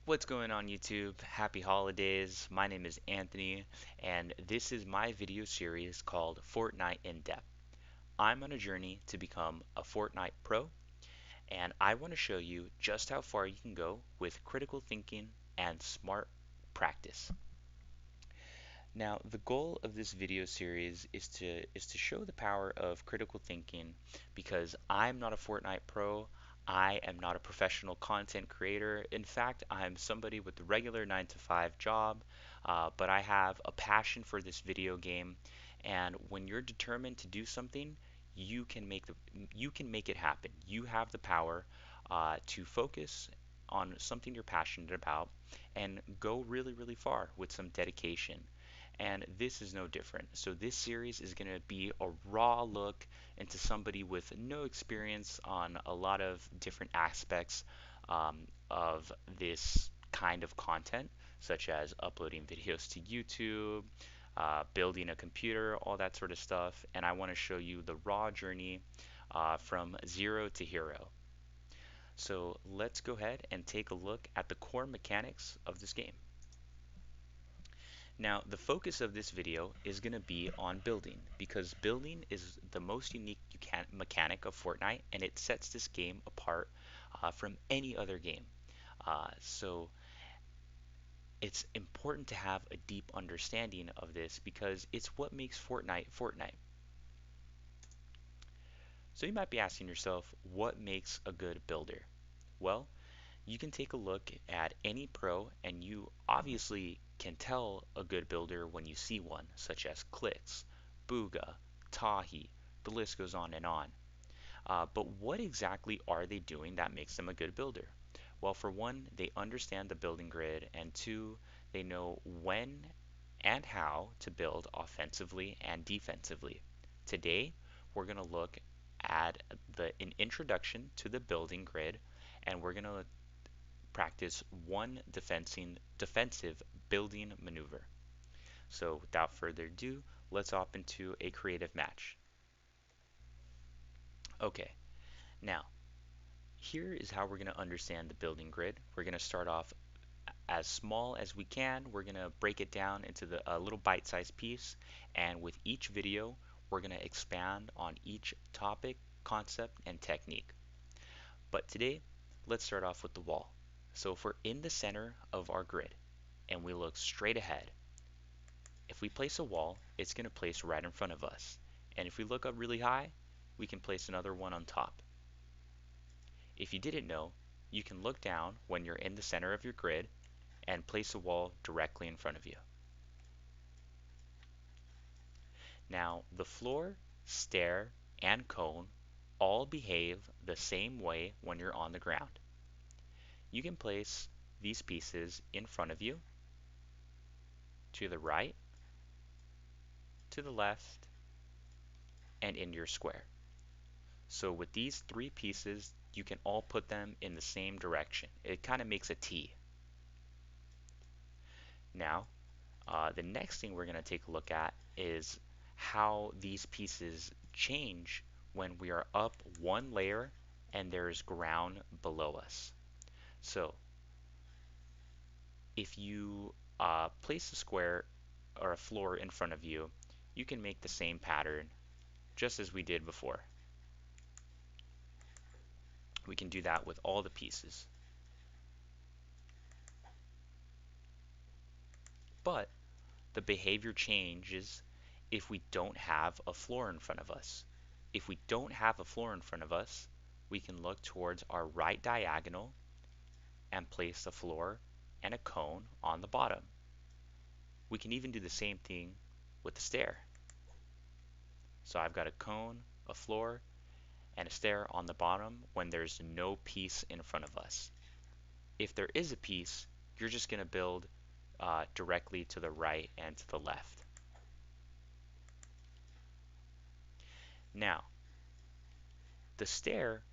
What's going on YouTube? Happy holidays. My name is Anthony, and this is my video series called Fortnite in Depth. I'm on a journey to become a Fortnite Pro, and I want to show you just how far you can go with critical thinking and smart practice. Now, the goal of this video series is to show the power of critical thinking because I'm not a Fortnite pro. I am not a professional content creator. In fact, I'm somebody with a regular 9 to 5 job, but I have a passion for this video game. And when you're determined to do something, you can make it happen. You have the power to focus on something you're passionate about and go really, really far with some dedication. And this is no different. So this series is going to be a raw look into somebody with no experience on a lot of different aspects of this kind of content, such as uploading videos to YouTube, building a computer, all that sort of stuff. And I want to show you the raw journey from zero to hero. So let's go ahead and take a look at the core mechanics of this game. Now, the focus of this video is going to be on building because building is the most unique mechanic of Fortnite and it sets this game apart from any other game. So it's important to have a deep understanding of this because it's what makes Fortnite Fortnite. So you might be asking yourself, what makes a good builder? Well, you can take a look at any pro and you obviously can tell a good builder when you see one, such as Clix, Booga, Tahi, the list goes on and on. But what exactly are they doing that makes them a good builder? Well, for one, they understand the building grid, and two, they know when and how to build offensively and defensively. Today, we're going to look at an introduction to the building grid, and we're going to practice one defensive building maneuver. So without further ado, let's hop into a creative match. Okay, now here is how we're going to understand the building grid. We're going to start off as small as we can. We're going to break it down into a little bite-sized piece, and with each video, we're going to expand on each topic, concept, and technique. But today, let's start off with the wall. So if we're in the center of our grid and we look straight ahead, if we place a wall, it's going to place right in front of us. And if we look up really high, we can place another one on top. If you didn't know, you can look down when you're in the center of your grid and place a wall directly in front of you. Now, the floor, stair, and cone all behave the same way when you're on the ground. You can place these pieces in front of you, to the right, to the left, and in your square. So with these three pieces, you can all put them in the same direction. It kind of makes a T. Now, the next thing we're going to take a look at is how these pieces change when we are up one layer and there's ground below us. So if you place a square or a floor in front of you, you can make the same pattern just as we did before. We can do that with all the pieces. But the behavior changes if we don't have a floor in front of us. If we don't have a floor in front of us, we can look towards our right diagonal and place a floor and a cone on the bottom. We can even do the same thing with the stair. So I've got a cone, a floor, and a stair on the bottom when there's no piece in front of us. If there is a piece, you're just going to build directly to the right and to the left. Now, the stair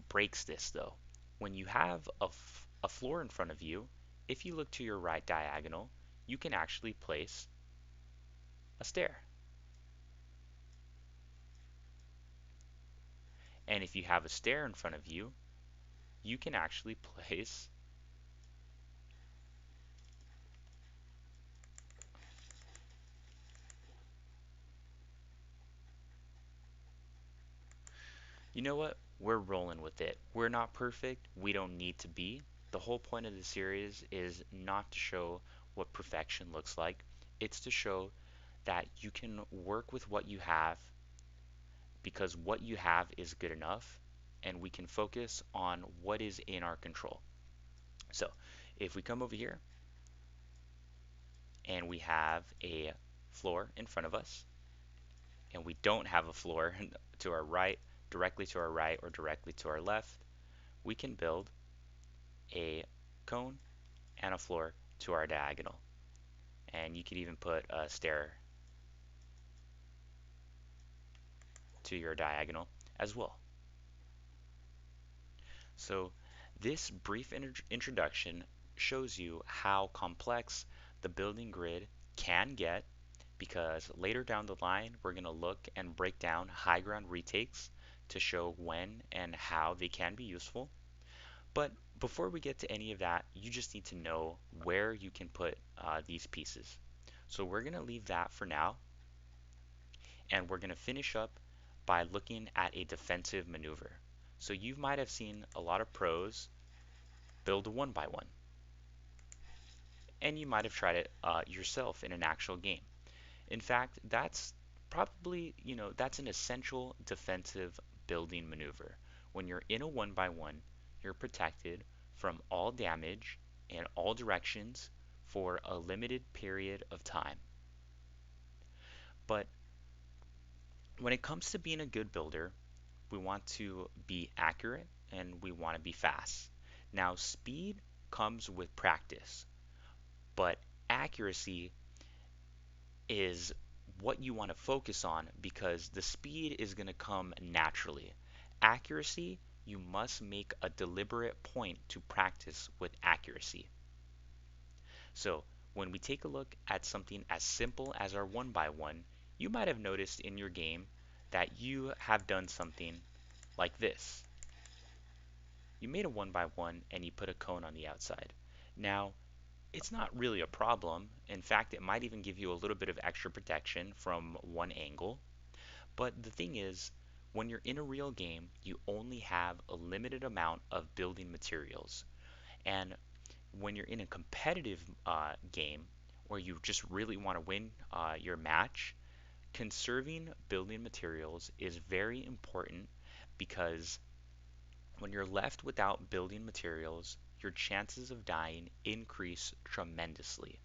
breaks this though. When you have a floor in front of you, if you look to your right diagonal, you can actually place a stair. And if you have a stair in front of you, you can actually place You know what? We're rolling with it. We're not perfect. We don't need to be. The whole point of the series is not to show what perfection looks like. It's to show that you can work with what you have because what you have is good enough, and we can focus on what is in our control. So if we come over here and we have a floor in front of us, and we don't have a floor to our right, directly to our right, or directly to our left, we can build a cone and a floor to our diagonal. And you could even put a stair to your diagonal as well. So this brief introduction shows you how complex the building grid can get, because later down the line we're going to look and break down high ground retakes to show when and how they can be useful. But before we get to any of that, you just need to know where you can put these pieces. So we're going to leave that for now, and we're going to finish up by looking at a defensive maneuver. So you might have seen a lot of pros build a one by one, and you might have tried it yourself in an actual game. In fact, that's probably, that's an essential defensive building maneuver. When you're in a one by one, you're protected from all damage in all directions for a limited period of time. But when it comes to being a good builder, we want to be accurate and we want to be fast. Now, speed comes with practice, but accuracy is what you want to focus on because the speed is going to come naturally. Accuracy, you must make a deliberate point to practice with accuracy. So, when we take a look at something as simple as our one by one, you might have noticed in your game that you have done something like this. You made a one by one and you put a cone on the outside. Now, it's not really a problem. In fact, it might even give you a little bit of extra protection from one angle. But the thing is, when you're in a real game, you only have a limited amount of building materials. And when you're in a competitive game where you just really want to win your match, conserving building materials is very important because when you're left without building materials, your chances of dying increase tremendously.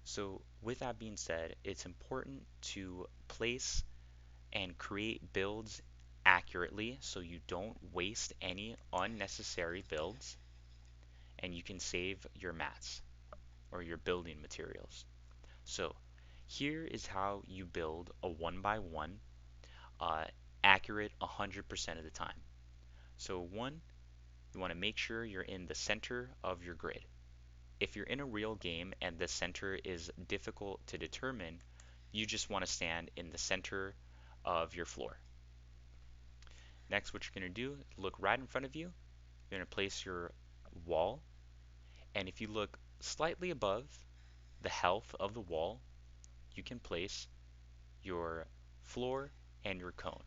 So, with that being said, it's important to place and create builds accurately so you don't waste any unnecessary builds and you can save your mats or your building materials. So, here is how you build a one by one accurate 100% of the time. So, one, you want to make sure you're in the center of your grid. If you're in a real game and the center is difficult to determine, you just want to stand in the center of your floor. Next, what you're going to do, look right in front of you. You're going to place your wall, and if you look slightly above the health of the wall, you can place your floor and your cone.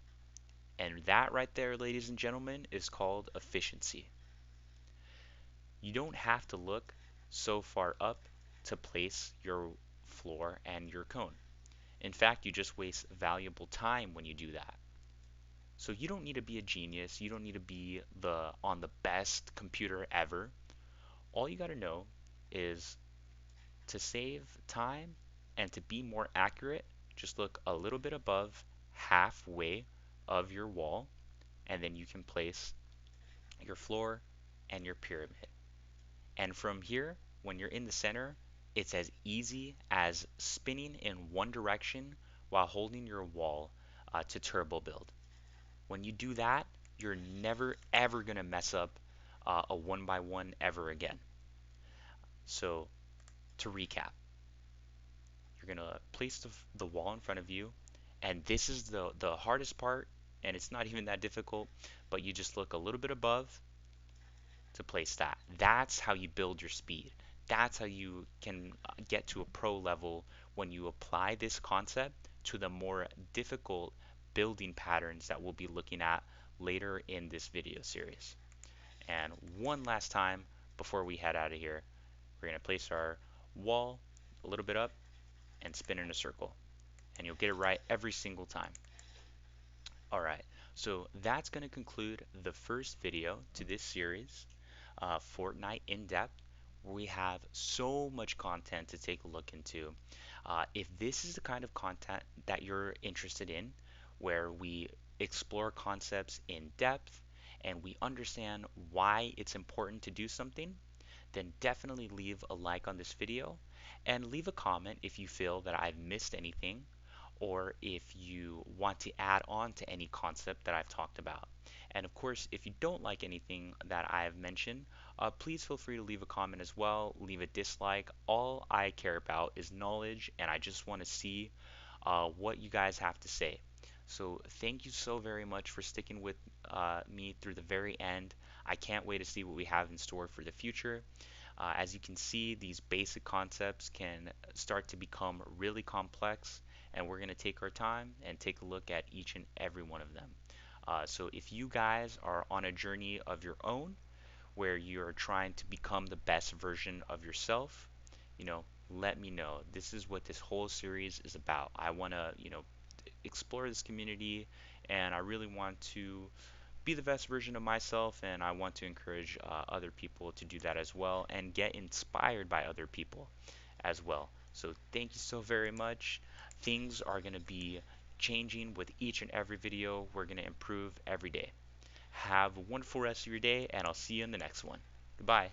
And that right there, ladies and gentlemen, is called efficiency. You don't have to look so far up to place your floor and your cone. In fact, you just waste valuable time when you do that. So you don't need to be a genius. You don't need to be on the best computer ever. All you got to know is to save time and to be more accurate, just look a little bit above halfway of your wall, and then you can place your floor and your pyramid. And from here, when you're in the center, it's as easy as spinning in one direction while holding your wall to turbo build. When you do that, you're never ever going to mess up a one by one ever again. So to recap, you're going to place the wall in front of you, and this is the hardest part, and it's not even that difficult, but you just look a little bit above to place that. That's how you build your speed. That's how you can get to a pro level when you apply this concept to the more difficult building patterns that we'll be looking at later in this video series. And one last time before we head out of here, we're going to place our wall a little bit up and spin in a circle. And you'll get it right every single time. All right, so that's going to conclude the first video to this series, Fortnite in depth. We have so much content to take a look into. If this is the kind of content that you're interested in, where we explore concepts in depth and we understand why it's important to do something, then definitely leave a like on this video and leave a comment if you feel that I've missed anything or if you want to add on to any concept that I've talked about. And of course, if you don't like anything that I've mentioned, please feel free to leave a comment as well, leave a dislike. All I care about is knowledge, and I just want to see what you guys have to say. So thank you so very much for sticking with me through the very end. I can't wait to see what we have in store for the future. As you can see, these basic concepts can start to become really complex, and we're going to take our time and take a look at each and every one of them. So if you guys are on a journey of your own where you're trying to become the best version of yourself, let me know. This is what this whole series is about. I want to, explore this community, and I really want to be the best version of myself, and I want to encourage other people to do that as well and get inspired by other people as well. So thank you so very much. Things are going to be changing with each and every video. We're going to improve every day. Have a wonderful rest of your day, and I'll see you in the next one. Goodbye.